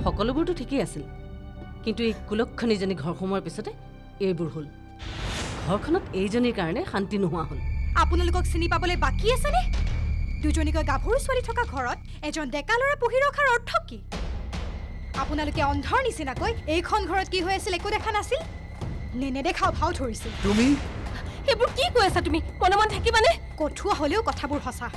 সকলোবোৰতো ঠিকেই আছিল, কিন্তু এই কুলক্ষণীজনী ঘৰ সোমোৱাৰ পিছতে এইবোৰ হ'ল। ঘৰখনত এইজনীৰ কাৰণে শান্তি নোহোৱা হ'ল। আপোনালোকক চিনি পাবলৈ বাকী আছেনে? দুজনীকৈ গাভৰু ছোৱালী থকা ঘৰত এজন ডেকা ল'ৰা পুহি ৰখাৰ অৰ্থ কি? আপোনালোকে অন্ধৰ নিচিনাকৈ এইখন ঘৰত কি হৈ আছিল একো দেখা নাছিল নে নেদেখাও ভাও ধৰিছিল? তুমি এইবোৰ কি কৈ আছা তুমি? মনে মনে থাকিবানে? কঠুৱা হ'লেও কথাবোৰ সঁচা।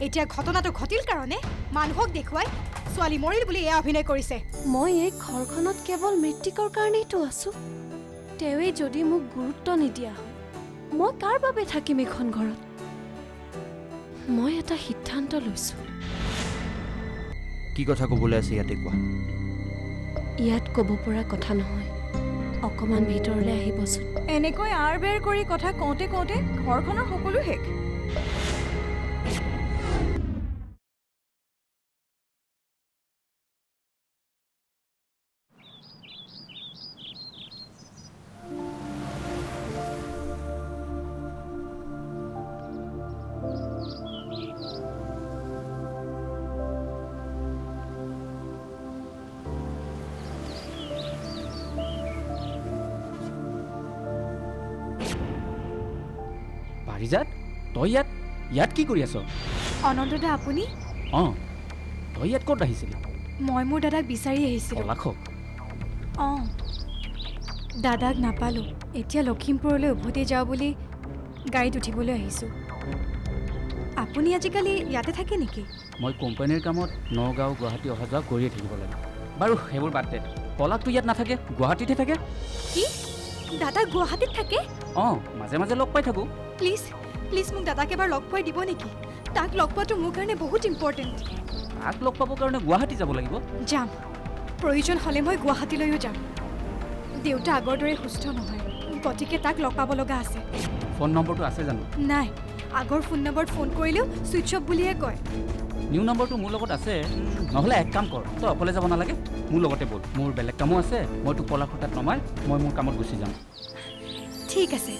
এতিয়া ঘটনাটো ঘটিল কাৰণে মানুহক দেখুৱাই ছোৱালী মৰিল বুলি এয়া অভিনয় কৰিছে। মই এই ঘৰখনত কেৱল মৃত্যুকৰ কাৰণেইতো আছো। তেৱেই যদি মোক গুৰুত্ব নিদিয়া হয়, মই কাৰ বাবে থাকিম এইখন ঘৰত? মই এটা সিদ্ধান্ত লৈছো। কি কথা ক'বলৈ আছে ইয়াতে কোৱা? ইয়াত ক'ব পৰা কথা নহয়, অকণমান ভিতৰলৈ আহিবচোন। এনেকৈ আৰ বেৰ কৰি কথা কওঁতে কওঁতে ঘৰখনৰ সকলো শেষ। পাৰিজাত, তই ইয়াত কি কৰি আছ? অনন্তদা আপুনি? অঁ, তই ইয়াত ক'ত আহিছিলি? মই মোৰ দাদাক বিচাৰি আহিছিলোঁ। কলাক্ষক? অঁ, দাদাক নাপালোঁ। এতিয়া লখিমপুৰলৈ উভতি যাওঁ বুলি গাড়ীত উঠিবলৈ আহিছোঁ। আপুনি আজিকালি ইয়াতে থাকে নেকি? মই কোম্পানীৰ কামত নগাঁও গুৱাহাটী অহা যোৱা কৰিয়ে থাকিব লাগে। বাৰু সেইবোৰ বাদ দে, পলাশটো ইয়াত নাথাকে, গুৱাহাটীতহে থাকে। কি? দাদা গুৱাহাটীত থাকে? অঁ, মাজে মাজে লগ পাই থাকোঁ। প্লিজ প্লিজ মোক দাদাক এবাৰ লগ পোৱাই দিব নেকি? তাক লগ পোৱাটো মোৰ কাৰণে বহুত ইম্পৰ্টেণ্ট। তাক লগ পাবৰ কাৰণে গুৱাহাটী যাব লাগিব? যাম, প্ৰয়োজন হ'লে মই গুৱাহাটীলৈও যাম। দেউতা আগৰ দৰে সুস্থ নহয়, গতিকে তাক লগ পাব লগা আছে। ফোন নম্বৰটো আছে জানো? নাই, আগৰ ফোন নম্বৰত ফোন কৰিলেও ছুইচ অফ বুলিহে কয়। নিউ নম্বৰটো মোৰ লগত আছে। নহ'লে এক কাম কৰ, তই অকলে যাব নালাগে, মোৰ লগতে ব'ল। মোৰ বেলেগ কামো আছে, মই তোক পলাশৰ তাত নমাই মই মোৰ কামত গুচি যাম। ঠিক আছে।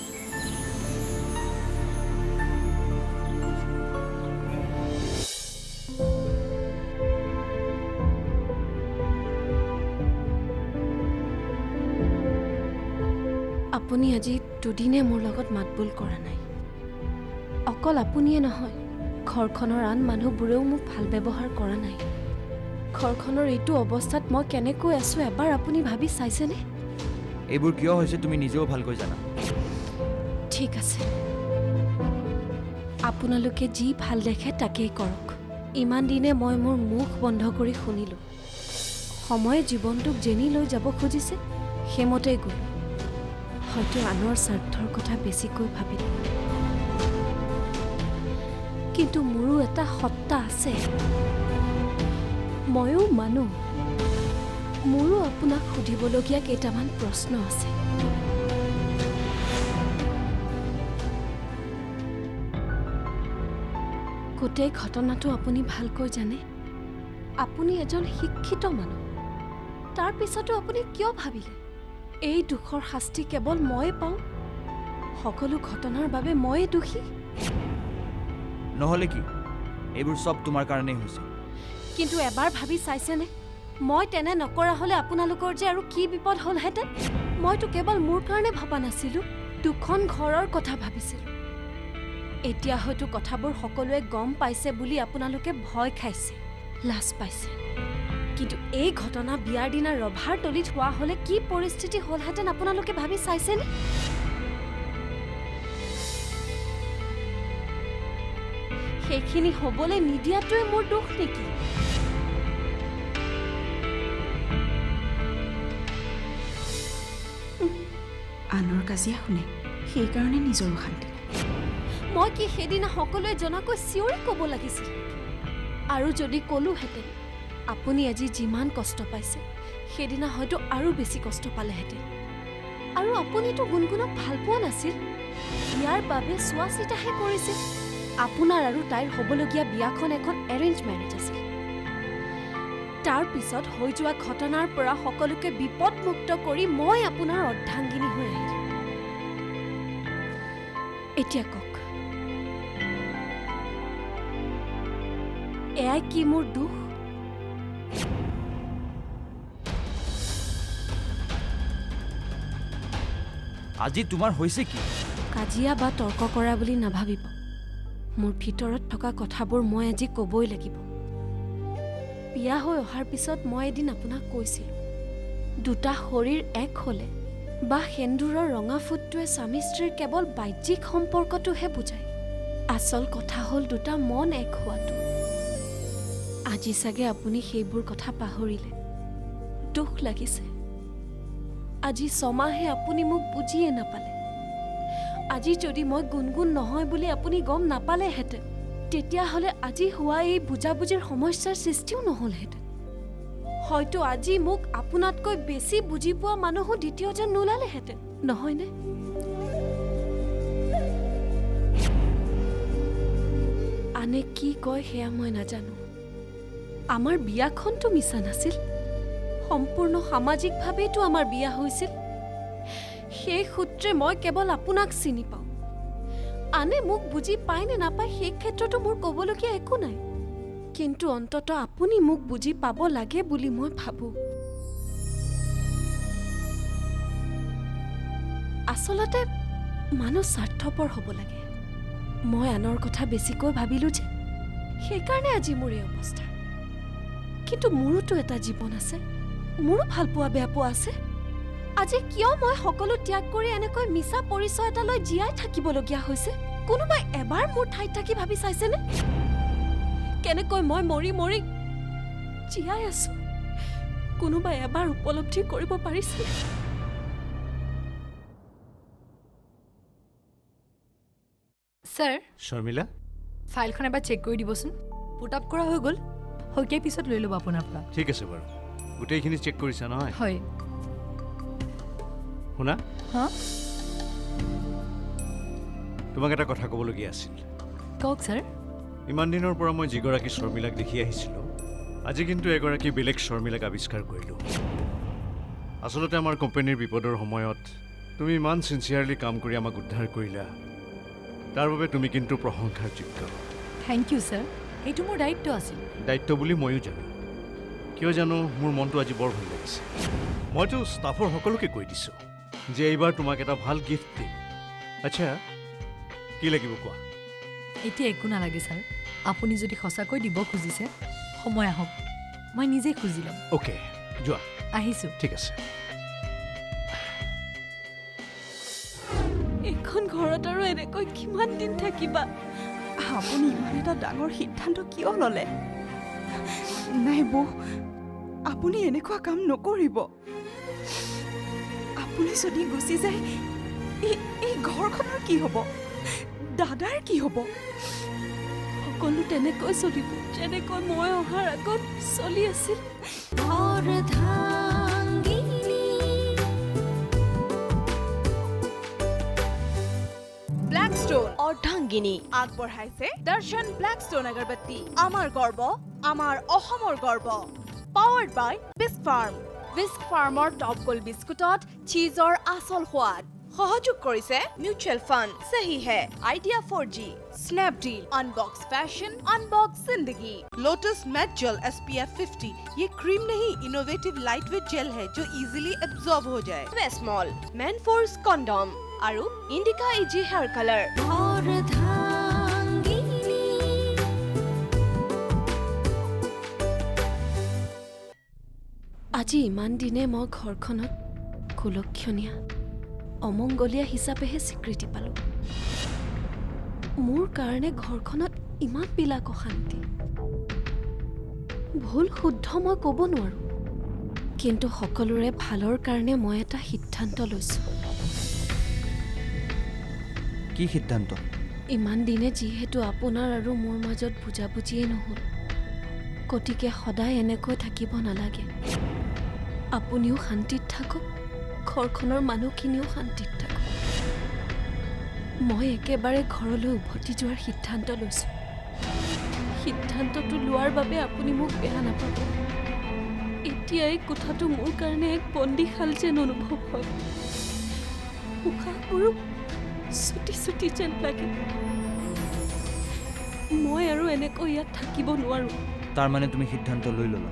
আপুনি আজি দুদিনে মোৰ লগত মাতবোল কৰা নাই। অকল আপুনিয়ে নহয়, ঘৰখনৰ আন মানুহবোৰেও মোক ভাল ব্যৱহাৰ কৰা নাই। ঘৰখনৰ এইটো অৱস্থাত মই কেনেকৈ আছোঁ এবাৰ আপুনি ভাবি চাইছেনে? এইবোৰ কিয় হৈছে তুমি নিজেও ভালকৈ জানা। ঠিক আছে, আপোনালোকে যি ভাল দেখে তাকেই কৰক। ইমান দিনে মই মোৰ মুখ বন্ধ কৰি শুনিলোঁ। সময়ে জীৱনটোক যেনি লৈ যাব খুজিছে সেইমতেই গ'ল। হয়তো আনৰ স্বাৰ্থৰ কথা বেছিকৈ ভাবিলোঁ, কিন্তু মোৰো এটা সত্তা আছে। ময়ো মানুহ, মোৰো আপোনাক সুধিবলগীয়া কেইটামান প্ৰশ্ন আছে। গোটেই ঘটনাটো আপুনি ভালকৈ জানে। আপুনি এজন শিক্ষিত মানুহ, তাৰ পিছতো আপুনি কিয় ভাবিলে এই দুখৰ শাস্তি কেৱল মই পাওঁ? সকলো ঘটনাৰ বাবে ময়ে দোষী? নহ'লে কি, এইবোৰ চব তোমাৰ কাৰণেই হৈছে। কিন্তু এবাৰ ভাবি চাইছেনে, মই তেনে নকৰা হ'লে আপোনালোকৰ যে আৰু কি বিপদ হ'লহেঁতেন? মইতো কেৱল মোৰ কাৰণে ভবা নাছিলোঁ, দুখন ঘৰৰ কথা ভাবিছিলোঁ। এতিয়া হয়তো কথাবোৰ সকলোৱে গম পাইছে বুলি আপোনালোকে ভয় খাইছে, লাজ পাইছে। কিন্তু এই ঘটনা বিয়াৰ দিনা ৰভাৰ তলিত হোৱা হ'লে কি পৰিস্থিতি হ'লহেঁতেন আপোনালোকে ভাবি চাইছেনে? সেইখিনি হ'বলৈ নিদিয়াটোৱে মোৰ দোষ নেকি? আনৰ কাজিয়া শুনে, সেইকাৰণে নিজৰ অশান্তি। মই কি সেইদিনা সকলোৱে জনাকৈ চিঞৰি ক'ব লাগিছিল? আৰু যদি ক'লোহেঁতেন, আপুনি আজি যিমান কষ্ট পাইছে সেইদিনা হয়তো আৰু বেছি কষ্ট পালেহেঁতেন। আৰু আপুনিতো গুণগুণক ভাল পোৱা নাছিল, ইয়াৰ বাবে চোৱা চিতাহে কৰিছিল। আপোনাৰ আৰু তাইৰ হ'বলগীয়া বিয়াখন এখন এৰেঞ্জ মেৰেজ আছিল। তাৰ পিছত হৈ যোৱা ঘটনাৰ পৰা সকলোকে বিপদমুক্ত কৰি মই আপোনাৰ অৰ্ধাংগিনী হৈ আহিলোঁ। এতিয়া কওক, এয়াই কি মোৰ দুখ? আজি তোমাৰ হৈছে কি? কাজিয়া বা তৰ্ক কৰা বুলি নাভাবিব। মোৰ ভিতৰত থকা কথাবোৰ মই আজি ক'বই লাগিব। বিয়া হৈ অহাৰ পিছত মই এদিন আপোনাক কৈছিলোঁ, দুটা শৰীৰ এক হ'লে বা সেন্দুৰৰ ৰঙা ফুটটোৱে স্বামী স্ত্ৰীৰ কেৱল বাহ্যিক সম্পৰ্কটোহে বুজায়। আচল কথা হ'ল দুটা মন এক হোৱাটো। আজি চাগে আপুনি সেইবোৰ কথা পাহৰিলে। দুখ লাগিছে। আজি 6 মাহে আপুনি মোক বুজিয়ে নাপালে। আজি যদি মই গুণগুণ নহয় বুলি আপুনি গম নাপালেহেঁতেন, তেতিয়াহ'লে আজি হোৱা এই বুজাবুজিৰ সমস্যাৰ সৃষ্টিও নহ'লহেঁতেন। হয়তো আজি মোক আপোনাতকৈ বেছি বুজি পোৱা মানুহো দ্বিতীয়জন নোলালেহেঁতেন, নহয়নে? আনে কি কয় সেয়া মই নাজানো। আমাৰ বিয়াখনতো মিছা নাছিল। সম্পূৰ্ণ সামাজিকভাৱেইতো আমাৰ বিয়া হৈছিল। সেই সূত্ৰে মই কেৱল আপোনাক চিনি পাওঁ। আনে মোক বুজি পায় নে নাপায় সেই ক্ষেত্ৰতো মোৰ ক'বলগীয়া একো নাই। কিন্তু অন্ততঃ আপুনি মোক বুজি পাব লাগে বুলি মই ভাবোঁ। আচলতে মানুহ স্বাৰ্থপৰ হ'ব লাগে। মই আনৰ কথা বেছিকৈ ভাবিলোঁ যে, সেইকাৰণে আজি মোৰ এই অৱস্থা। কিন্তু মোৰোতো এটা জীৱন আছে, মোৰো ভাল পোৱা বেয়া পোৱা আছে। আজি কিয় মই সকলো ত্যাগ কৰি এনেকৈ মিছা পৰিচয় এটা লৈ জীয়াই থাকিবলগীয়া হৈছে? কোনোবাই এবাৰ মোৰ ঠাইত থাকি ভাবি চাইছেনে কেনেকৈ মই মৰি মৰি জীয়াই আছো? কোনোবাই এবাৰ উপলব্ধি কৰিব পাৰিছে? ছাৰ, শৰ্মিলা, ফাইলখন এবাৰ চেক কৰি দিবচোন। পুট আপ কৰা হৈ গ'ল। শইকীয়াই পিছত লৈ ল'ব আপোনাৰ পৰা। ঠিক আছে বাৰু। গোটেইখিনি চেক কৰিছা নহয়? হয়। শুনা, হা? তোমাক এটা কথা ক'বলগীয়া আছিল। কওক ছাৰ। ইমান দিনৰ পৰা মই যিগৰাকী শৰ্মিলাক দেখি আহিছিলোঁ, আজি কিন্তু এগৰাকী বেলেগ শৰ্মিলাক আৱিষ্কাৰ কৰিলোঁ। আচলতে আমাৰ কোম্পানীৰ বিপদৰ সময়ত তুমি ইমান চিনচিয়াৰলি কাম কৰি আমাক উদ্ধাৰ কৰিলা, তাৰ বাবে তুমি কিন্তু প্ৰশংসাৰ যোগ্য। Thank you sir. এইটো মোৰ দায়িত্ব আছিল। দায়িত্ব বুলি ময়ো জানো। কিয় জানো, মোৰ মনটো আজি বৰ ভাল লাগিছে। মইতো ষ্টাফৰ সকলোকে কৈ দিছোঁ যে এইবাৰ তোমাক এটা ভাল গিফ্ট দিম। আচ্ছা, কি লাগিব কোৱা? এতিয়া একো নালাগে ছাৰ। আপুনি যদি সঁচাকৈ দিব খুজিছে, সময় আহক, মই নিজেই খুজি ল'ম। অ'কে, যোৱা। আহিছোঁ। ঠিক আছে। এইখন ঘৰত আৰু এনেকৈ কিমান দিন থাকিবা? আপুনি ইমান এটা ডাঙৰ সিদ্ধান্ত কিয় ল'লে? নাই বৌ, আপুনি এনেকুৱা কাম নকৰিব। আপুনি যদি গুচি যায়, এই ঘৰখনৰ কি হ'ব? দাদাৰ কি হ'ব? সকলো তেনেকৈ চলিব যেনেকৈ মই অহাৰ আগত চলি আছিল। ব্লেকষ্টন অৰ্ধাংগিনী আগবঢ়াইছে দৰ্শন ব্লেকষ্টন আগৰবত্তি। আমাৰ গৰ্ব, আমাৰ অসমৰ গৰ্ব। পাৱাৰ্ড বাই বিস্ক ফাৰ্ম। বিস্ক ফাৰ্মৰ টপ গোল্ড বিস্কুটত চীজৰ আচল সোৱাদ। সহযোগ কৰিছে মিউচুৱেল ফাণ্ড সহি হে, idea 4G, Snapdeal, unbox fashion, unbox जिंदगी। लोटस मैट जेल SPF 50, ये क्रीम नहीं, इनोवेटिव लाइटवेट जेल है जो इजीली एब्जॉर्ब हो जाए। स्मॉल मैन फोर्स कंडोम आरु इंडिका इजी हेयर कलर। আজি ইমান দিনে মই ঘৰখনত কুলক্ষণীয়া অমংগলীয়া হিচাপেহে স্বীকৃতি পালোঁ। মোৰ কাৰণে ঘৰখনত ইমান বিলাক অশান্তি। ভুল শুদ্ধ মই ক'ব নোৱাৰোঁ, কিন্তু সকলোৰে ভালৰ কাৰণে মই এটা সিদ্ধান্ত লৈছোঁ। কি সিদ্ধান্ত? ইমান দিনে যিহেতু আপোনাৰ আৰু মোৰ মাজত বুজাবুজিয়েই নহ'ল, গতিকে সদায় এনেকৈ থাকিব নালাগে। আপুনিও শান্তিত থাকক, ঘৰখনৰ মানুহখিনিও শান্তিত থাকক। মই একেবাৰে ঘৰলৈ উভতি যোৱাৰ সিদ্ধান্ত লৈছোঁ। সিদ্ধান্তটো লোৱাৰ বাবে আপুনি মোক বেয়া নাপাব। এতিয়া এই কোঠাটো মোৰ কাৰণে এক বন্দীশাল যেন অনুভৱ হয়। উশাহবোৰো চুটি চুটি যেন লাগে। মই আৰু এনেকৈ ইয়াত থাকিব নোৱাৰোঁ। তাৰমানে তুমি সিদ্ধান্ত লৈ ল'লা?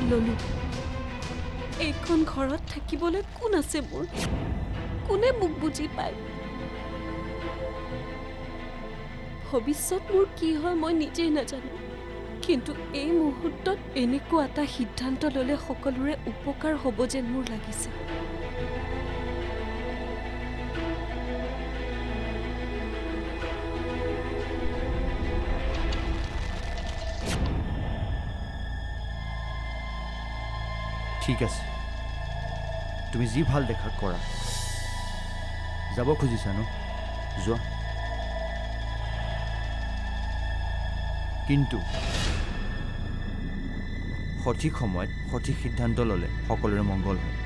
ল'লোঁ। এইখন ঘৰত থাকিবলৈ কোন আছে মোৰ? কোনে মোক বুজি পায়? ভৱিষ্যত মোৰ কি হয় মই নিজেই নাজানো, কিন্তু এই মুহূৰ্তত এনেকুৱা এটা সিদ্ধান্ত ল'লে সকলোৰে উপকাৰ হ'ব যেন মোৰ লাগিছে। ঠিক আছে, তুমি যি ভাল দেখা কৰা। যাব খুজিছা ন, যোৱা। কিন্তু সঠিক সময়ত সঠিক সিদ্ধান্ত ল'লে সকলোৰে মংগল হয়।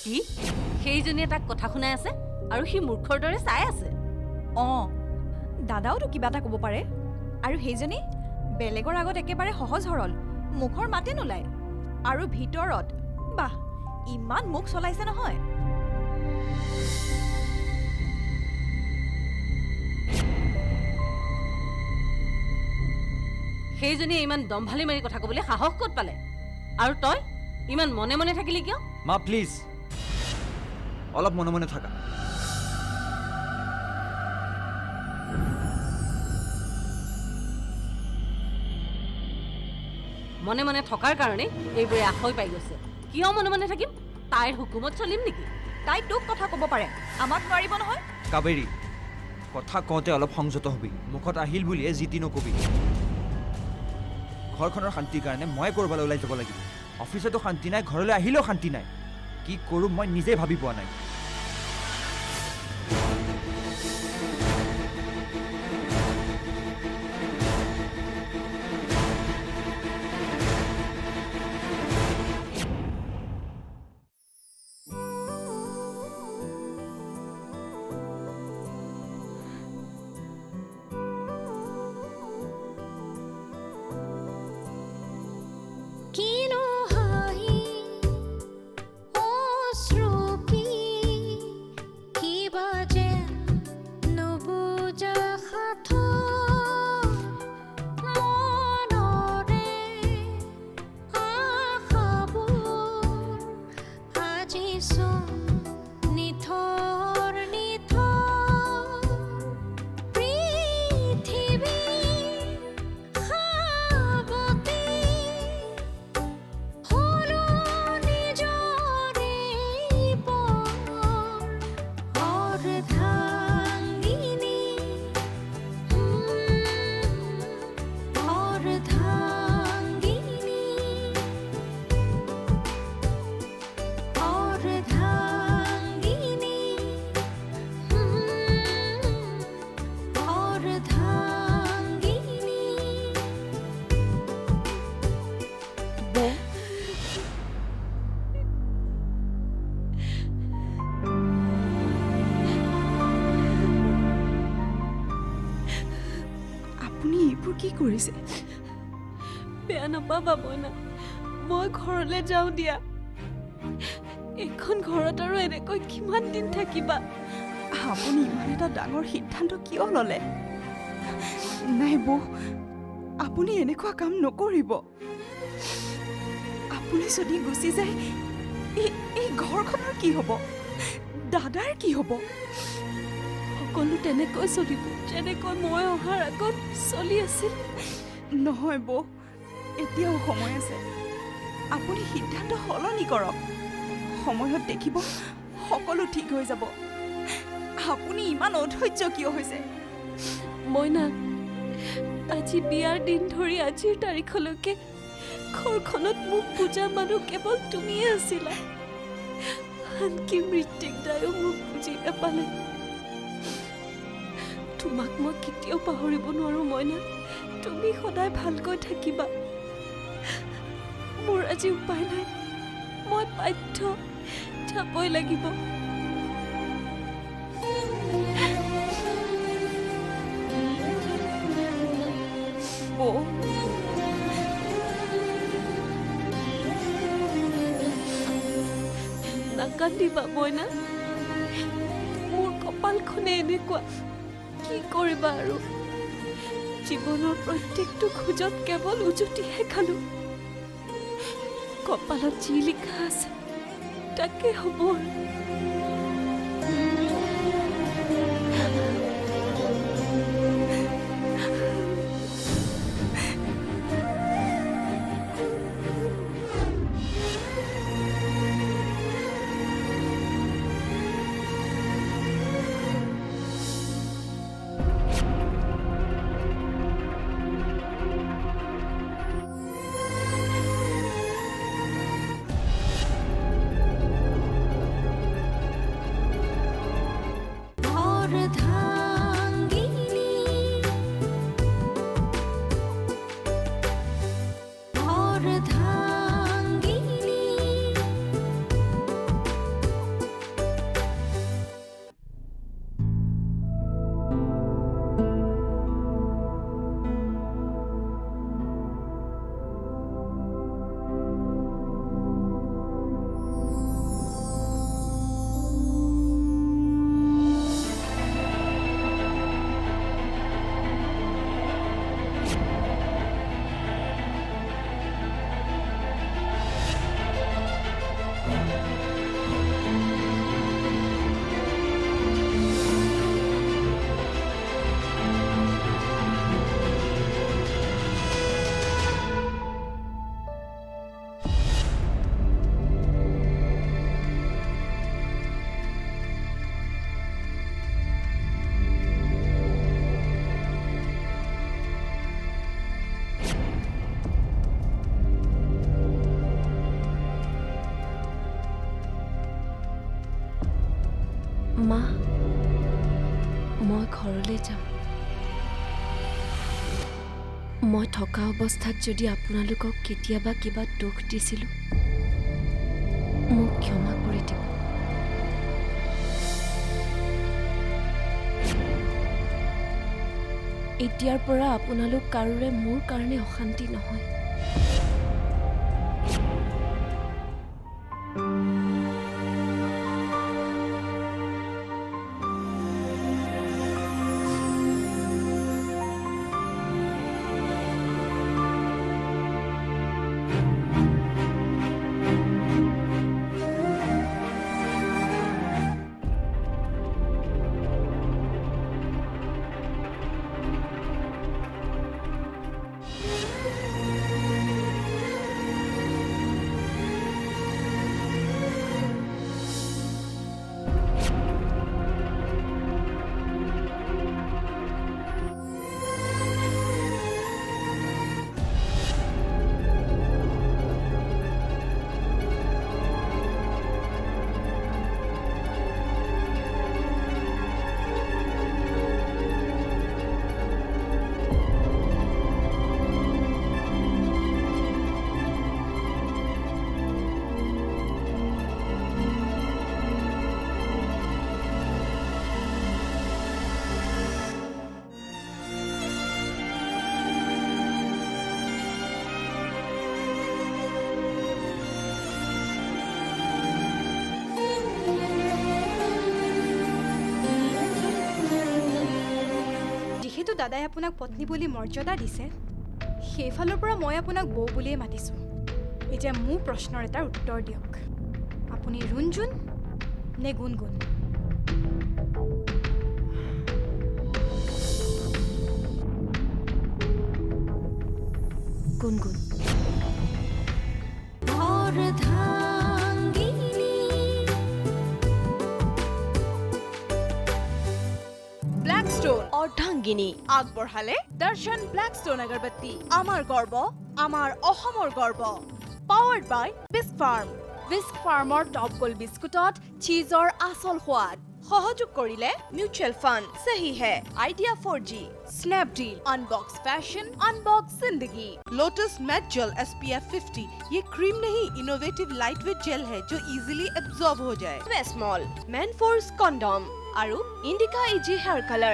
কি সেইজনীয়ে তাক কথা শুনাই আছে আৰু সি মূৰ্খৰ দৰে চাই আছে? অঁ, দাদাওতো কিবা এটা ক'ব পাৰে। আৰু সেইজনী বেলেগৰ আগত একেবাৰে সহজ সৰল, মুখৰ মাতে নোলায়। আৰু ভিতৰত বাহ, ইমান মুখ চলাইছে নহয়। সেইজনীয়ে ইমান দম্ভালি মাৰি কথা ক'বলৈ সাহস ক'ত পালে? আৰু তই ইমান মনে মনে থাকিলি কিয়? মা প্লিজ, অলপ মনে মনে থাকা। মনে মনে থকাৰ কাৰণে এইবোৰে আশয় পাই গৈছে। কিয় মনে মনে থাকিম? তাইৰ হুকুমত চলিম নেকি? তাই তোক কথা ক'ব পাৰে, আমাক নোৱাৰিব নহয়। কাবেৰী, কথা কওঁতে অলপ সংযত হবি। মুখত আহিল বুলিয়ে জিতি নকবি। ঘৰখনৰ শান্তিৰ কাৰণে মই ক'ৰবালৈ ওলাই যাব লাগিব। অফিচতো শান্তি নাই, ঘৰলৈ আহিলেও শান্তি নাই। কি কৰোঁ মই নিজে ভাবি পোৱা নাই। কি কৰিছে? বেয়া নাপাবা মইনা, মই ঘৰলৈ যাওঁ দিয়া। এইখন ঘৰত আৰু এনেকৈ কিমান দিন থাকিবা? আপুনি ইমান এটা ডাঙৰ সিদ্ধান্ত কিয় ল'লে? নাই বৌ, আপুনি এনেকুৱা কাম নকৰিব। আপুনি যদি গুচি যায়, এই ঘৰখনৰ কি হ'ব? দাদাৰ কি হ'ব? সকলো তেনেকৈ চলিব যেনেকৈ মই অহাৰ আগত চলি আছিল। নহয় বৌ, এতিয়াও সময় আছে। আপুনি সিদ্ধান্ত সলনি কৰক। সময়ত দেখিব সকলো ঠিক হৈ যাব। আপুনি ইমান অধৈৰ্য কিয় হৈছে? মইনা, আজি বিয়াৰ দিন ধৰি আজিৰ তাৰিখলৈকে ঘৰখনত মোক বুজা মানুহ কেৱল তুমিয়ে আছিলা। আনকি মৃত্যুক দায়ো মোক বুজি নাপালে। তোমাক মই কেতিয়াও পাহৰিব নোৱাৰো মইনা। তুমি সদায় ভালকৈ থাকিবা। মোৰ আজি উপায় নাই, মই বাধ্য যাবই লাগিব। নাকান্দিবা মইনা। মোৰ কপালখনে এনেকুৱা, কি কৰিবা আৰু? জীৱনৰ প্ৰত্যেকটো খোজত কেৱল উজুতিহে খালো। কপালত যি লিখা আছে তাকে হ'ব। মা, মই ঘৰলৈ যাম। মই থকা অৱস্থাত যদি আপোনালোকক কেতিয়াবা কিবা দুখ দিছিলোঁ, মোক ক্ষমা কৰি দিব। এতিয়াৰ পৰা আপোনালোক কাৰোৰে মোৰ কাৰণে অশান্তি নহয়। যিহেতু দাদাই আপোনাক পত্নী বুলি মৰ্যাদা দিছে, সেইফালৰ পৰা মই আপোনাক বৌ বুলিয়ে মাতিছোঁ। এতিয়া মোৰ প্ৰশ্নৰ এটাৰ উত্তৰ দিয়ক, আপুনি ৰুণজুন নে গুণগুণ? গুণগুণ। ব্লেকষ্টন অৰ্ধাংগিনী আগবঢ়ালে দৰ্শন ব্লেকষ্টন আগৰবত্তি। আমাৰ গৰ্ব, আমাৰ অসমৰ গৰ্ব। পাৱাৰ্ড বাই বিস্ক ফাৰ্ম। বিস্ক ফাৰ্মৰ টপ গোল্ড বিস্কুটত চীজৰ আচল সোৱাদ। সহযোগ কৰিলে म्यूचुअल फंड सही है, idea 4G, Snapdeal, unbox fashion, unbox जिंदगी। लोटस मैट जेल SPF 50 ये क्रीम नहीं, इनोवेटिव लाइटवेट जेल है जो इजीली एब्जॉर्ब हो जाए। स्मॉल मैन फोर्स कंडोम और इंडिका इजी हेयर कलर।